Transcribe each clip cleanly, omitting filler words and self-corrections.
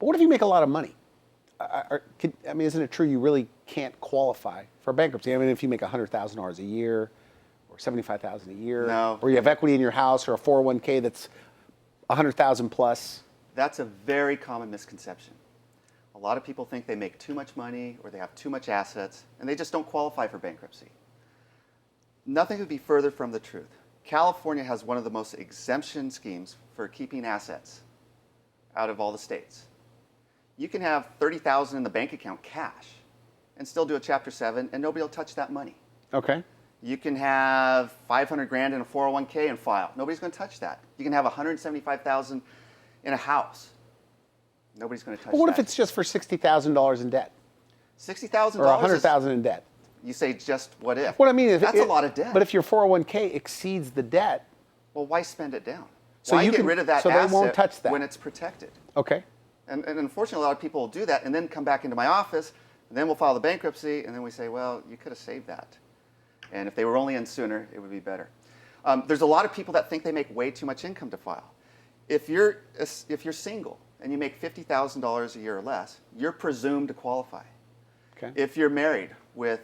But what if you make a lot of money? Isn't it true you really can't qualify for bankruptcy? I mean, if you make $100,000 a year or $75,000 a year, No. or you have equity in your house or a 401k that's 100,000 plus. That's a very common misconception. A lot of people think they make too much money or they have too much assets, and they just don't qualify for bankruptcy. Nothing could be further from the truth. California has one of the most exemption schemes for keeping assets out of all the states. You can have $30,000 in the bank account cash and still do a Chapter 7, and nobody will touch that money. Okay. You can have 500 grand in a 401k and file. Nobody's going to touch that. You can have 175,000 in a house. Nobody's going to touch that. But what if it's just for $60,000 in debt? $60,000 or $100,000 in debt? You say just what if? What I mean is that's a lot of debt. But if your 401k exceeds the debt, well, why spend it down? So why you get can, rid of that so asset they won't touch that when it's protected? Okay. And unfortunately, a lot of people will do that and then come back into my office, and then we'll file the bankruptcy, and then we say, well, you could have saved that. And if they were only in sooner, it would be better. There's a lot of people that think they make way too much income to file. If you're single and you make $50,000 a year or less, you're presumed to qualify. Okay. If you're married with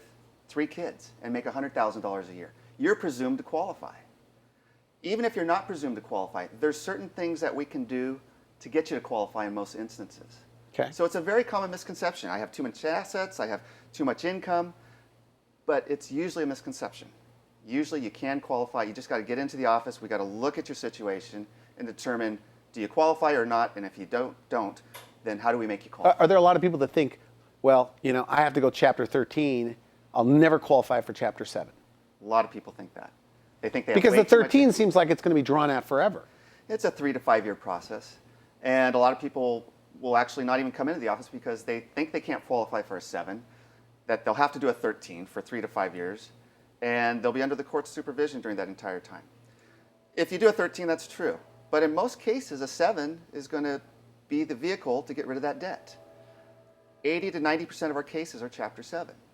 3 kids and make $100,000 a year, you're presumed to qualify. Even if you're not presumed to qualify, there's certain things that we can do to get you to qualify in most instances. Okay. So it's a very common misconception. I have too much assets, I have too much income, but it's usually a misconception. Usually you can qualify. You just got to get into the office. We got to look at your situation and determine, do you qualify or not? And if you don't, then how do we make you qualify? Are there a lot of people that think, well, I have to go Chapter 13, I'll never qualify for Chapter 7? A lot of people think that. They think they have Because way the too much 13 seems like it's going to be drawn out forever. It's a 3 to 5 year process. And a lot of people will actually not even come into the office because they think they can't qualify for a 7, that they'll have to do a 13 for 3 to 5 years, and they'll be under the court's supervision during that entire time. If you do a 13, that's true. But in most cases, a 7 is going to be the vehicle to get rid of that debt. 80 to 90% of our cases are Chapter 7.